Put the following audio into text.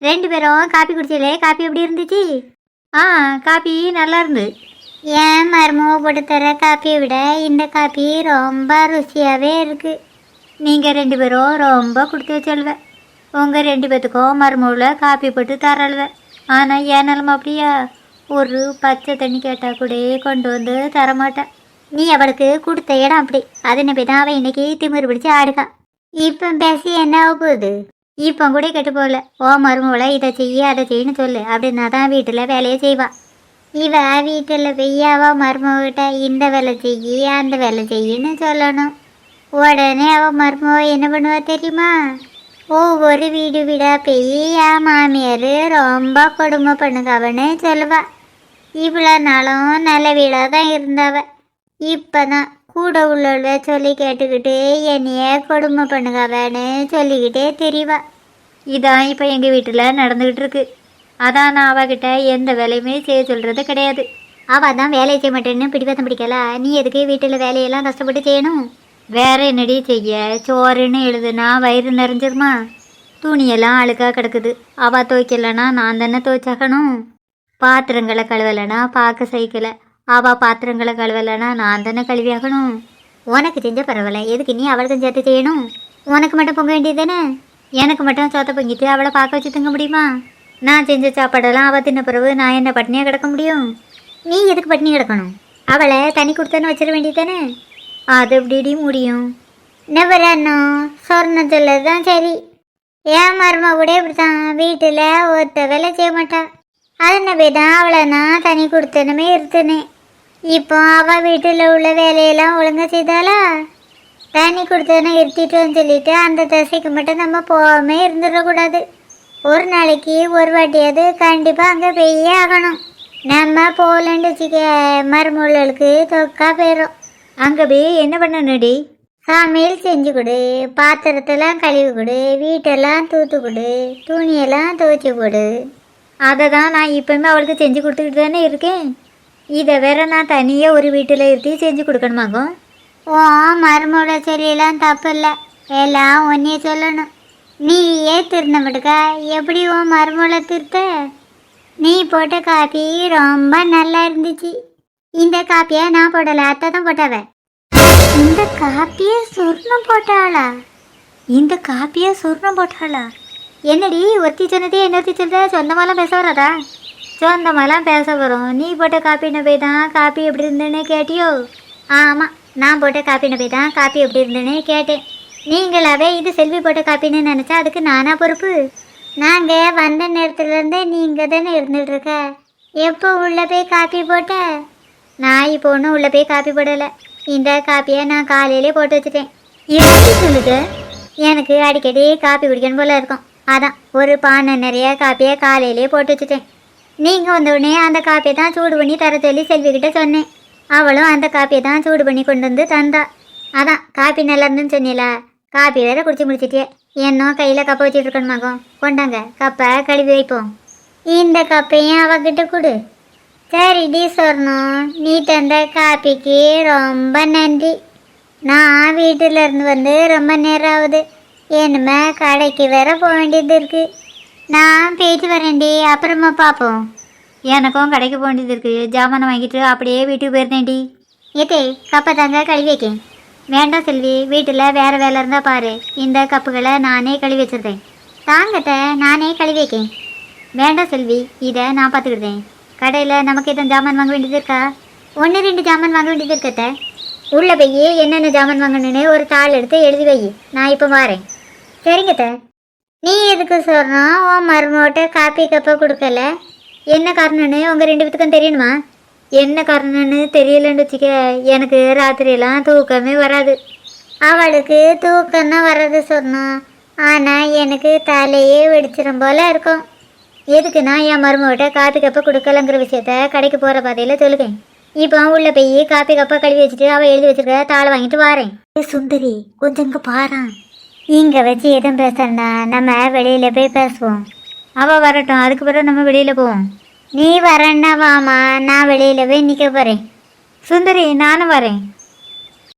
ரெண்டு பேரும் copy குடிச்சீங்களே, copy எப்படி இருந்துச்சு? ஆ, காப்பி நல்லா இருந்து. ஏன் மருமக போட்டு தர காப்பியை விட இந்த காப்பி ரொம்ப ருசியாகவே இருக்குது. நீங்கள் ரெண்டு பேரும் ரொம்ப கொடுத்து வச்சல்வ. உங்கள் ரெண்டு பேத்துக்கும் மருமவில் காப்பி போட்டு தரல்வ. ஆனால் ஏன் நிலமை அப்படியா? ஒரு பச்சை தண்ணி கேட்டால் கூட கொண்டு வந்து தரமாட்டேன். நீ அவளுக்கு கொடுத்த இடம் அப்படி. அதனை போய் தான் அவன் இன்னைக்கு திமிரு பிடிச்சி ஆடுக்கா. இப்போ பேசி என்ன ஆக போகுது? இப்போ கூட கெட்டு போகல. ஓ மருமவளை இதை செய்ய அதை செய்யன்னு சொல்லு, அப்படின்னா தான் வீட்டில் வேலையை செய்வா. இவ வீட்டில் பெய்யாவா மருமகிட்ட இந்த வேலை செய்யி அந்த வேலை செய்யின்னு சொல்லணும். உடனே அவள் மருமவ என்ன பண்ணுவா தெரியுமா? ஒவ்வொரு வீடு வீடாக பெய்யா மாமியார் ரொம்ப கொடுமை பண்ணுங்க அவனு சொல்லுவா. இவ்வளோ நாளும் நல்ல வீடாக தான் இருந்தவ. இப்போ தான் கூட உள்ளவள சொல்லி கேட்டுக்கிட்டு என்னைய கொடுமை பண்ணுங்கவன்னு சொல்லிக்கிட்டே தெரியவா. இதான் இப்போ எங்கள் வீட்டில் நடந்துக்கிட்டு இருக்கு. அதான் நான் அவகிட்ட எந்த வேலையுமே செய்ய சொல்கிறது கிடையாது. அவள் தான் வேலையை செய்ய மாட்டேன்னு பிடிவாதம் பிடிக்கல. நீ எதுக்கு வீட்டில் வேலையெல்லாம் கஷ்டப்பட்டு செய்யணும்? வேற என்னடி செய்ய? சோறுன்னு எழுதுனா வயிறு நிறைஞ்சிருமா? துணியெல்லாம் அழுக்காக கிடக்குது. அவள் துவைக்கலைன்னா நான் தானே துவைச்சாகணும். பாத்திரங்களை கழுவலைன்னா பார்க்க சைக்கிளை. அவள் பாத்திரங்களை கழுவலைன்னா நான் தானே கழுவியாகணும். உனக்கு செஞ்ச பரவாயில்ல, எதுக்கு நீ அவளுக்கும் சேர்த்து செய்யணும்? உனக்கு மட்டும் பொங்க வேண்டியது தானே. எனக்கு மட்டும் சோத்தை பொங்கிட்டு அவளை பார்க்க வச்சு தூங்க முடியுமா? நான் செஞ்ச சாப்பாடெல்லாம் அவள் தின்ன பிறகு நான் என்ன பட்னியாக கிடக்க முடியும்? நீ எதுக்கு பட்னி கிடக்கணும்? அவளை தனி கொடுத்தன்னு வச்சிட வேண்டியது தானே. அது எப்படி முடியும்? நவரண்ணோ சொர்ணம் சொல்லது தான் சரி. ஏன் மருமா கூட இப்படித்தான், வீட்டில் ஒருத்த வேலை செய்ய மாட்டா. அதனை போய் தான் அவளை நான் தனி கொடுத்தனுமே இருந்தேனே. இப்போ அவள் வீட்டில் உள்ள வேலையெல்லாம் ஒழுங்காக செய்தாளா? தனி கொடுத்தன இருத்திட்டோன்னு சொல்லிட்டு அந்த தசைக்கு மட்டும் நம்ம போகாமே இருந்துடக்கூடாது. ஒரு நாளைக்கு ஒரு வாட்டியாவது கண்டிப்பாக அங்கே போயே ஆகணும். நம்ம போகலன்னு வச்சுக்க மருமகளுக்கு தொக்கா போயிடும். அங்கே போய் என்ன பண்ணணுடி? சமையல் செஞ்சு கொடு, பாத்திரத்தெல்லாம் கழுவி கொடு, வீட்டெல்லாம் தூத்து கொடு, துணியெல்லாம் துவைச்சி கொடு. அதை தான் நான் இப்போவுமே அவளுக்கு செஞ்சு கொடுத்துக்கிட்டு தானே இருக்கேன். இதை வேற நான் தனியாக ஒரு வீட்டில் இருத்தி செஞ்சு கொடுக்கணுமாங்க? ஓ மருமகளை சொல்லியெல்லாம் தப்பு இல்லை, எல்லாம் ஒன்றே சொல்லணும். நீ ஏன் திருந்த மாட்டுக்கா? எப்படி உன் மருமகளை திருத்த? நீ போட்ட காப்பி ரொம்ப நல்லா இருந்துச்சு. இந்த காப்பியை நான் போடலை, அத்தை தான் போட்டாவ. இந்த காப்பியை சொர்ணம் போட்டாளா? இந்த காப்பியை சொர்ணம் போட்டாளா? என்னடி ஒருத்தி சொன்னதே என்னொருத்தி சொல்ற? சொந்தமாலாம் பேச வராதா? சொந்தமாலாம் பேச வரும். நீ போட்ட காப்பின்னு போய் தான் காப்பி எப்படி இருந்தேன்னு கேட்டியோ? ஆமாம், நான் போட்ட காப்பின்னு போய் தான் காப்பி எப்படி இருந்தேன்னு கேட்டேன். நீங்களாவே இது செல்வி போட்ட காப்பின்னு நினச்சா அதுக்கு நானா பொறுப்பு? நாங்கள் வந்த நேரத்துலேருந்தே நீங்கள் தானே இருந்துகிட்டு இருக்க. எப்போ உள்ளே போய் காப்பி போட்ட? நான் இப்போ ஒன்றும் உள்ளே போய் காப்பி போடலை. இந்த காப்பியை நான் காலையிலே போட்டு வச்சுட்டேன். எப்படி சொல்லுது? எனக்கு அடிக்கடி காப்பி குடிக்கணும் போல இருக்கும். அதான் ஒரு பானை நிறைய காப்பியை காலையிலே போட்டு வச்சுட்டேன். நீங்கள் வந்தவுடனே அந்த காப்பியை தான் சூடு பண்ணி தர சொல்லி செல்விக்கிட்ட சொன்னேன். அவளும் அந்த காப்பியை தான் சூடு பண்ணி கொண்டு வந்து தந்தா. அதான் காப்பி நல்லா இருந்துன்னு சொன்னீங்களா? காப்பி வேற குடிச்சு முடிச்சிட்டே. இன்னும் கையில் கப்பை வச்சுட்டு இருக்கணுமாக்கும். கொண்டாங்க, கப்பை கழுவி வைப்போம். இந்த கப்பையும் அவகிட்ட கொடு. சரிடி சொர்ணம், நீ தந்த காப்பிக்கு ரொம்ப நன்றி. நான் வீட்டில் இருந்து வந்து ரொம்ப நேரம் ஆகுது. என்னமே கடைக்கு வேற போக வேண்டியது இருக்கு. நான் போயிட்டு வரேன்டி, அப்புறமா பார்ப்போம். எனக்கும் கடைக்கு போக வேண்டியது இருக்கு. ஜாமானை வாங்கிட்டு அப்படியே வீட்டுக்கு போயிருந்தேன்டி. ஏத்தே கப்பை தாங்க கழுவி வைக்கேன். வேண்டாம் செல்வி, வீட்டில் வேறு வேலை இருந்தால் பாரு. இந்த கப்புகளை நானே கழுவி வச்சிருந்தேன். தாங்கத்தை நானே கழுவி வைக்கேன். வேண்டாம் செல்வி, இதை நான் பார்த்துக்கிட்டேன். கடையில் நமக்கு எத்தனை ஜாமான் வாங்க வேண்டியது இருக்கா? 1-2 ஜாமான் வாங்க வேண்டியது இருக்கத்த. உள்ளே போய் என்னென்ன ஜாமான் வாங்கணுன்னு ஒரு தாள் எடுத்து எழுதி வை. நான் இப்போ வரேன். சரிங்கத்த. நீ எதுக்கு சொல்கிறோம் உன் மருமோட்ட காப்பி கப்பை கொடுக்கல? என்ன காரணம்னு உங்கள் 2 பேத்துக்கும் தெரியணுமா? என்ன காரணம்னு தெரியலன்னு வச்சுக்க, எனக்கு ராத்திரியெல்லாம் தூக்கமே வராது. அவளுக்கு தூக்கம் தான் வர்றது சொன்னோம். ஆனால் எனக்கு தலையே வெடிச்சிடும் போல இருக்கும். எதுக்குன்னா என் மருமகிட்ட காப்பி கப்பை கொடுக்கலங்கிற விஷயத்த கடைக்கு போகிற பாதையில் சொல்லுவேன். இப்போ உள்ளே போய் காப்பி கப்பை கழுவி வச்சுட்டு அவள் எழுதி வச்சுருக்க தாளை வாங்கிட்டு வாரேன். சுந்தரி, கொஞ்சம் இங்கே பாரு. இங்கே வச்சு எதுவும் பேசுறா, நம்ம வெளியில் போய் பேசுவோம். அவள் வரட்டும், அதுக்கு பிறகு நம்ம வெளியில் போவோம். நீ வரேன்னா வாமா, நான் வெளியில் போய் நிற்க போகிறேன். சுந்தரி, நானும் வரேன்.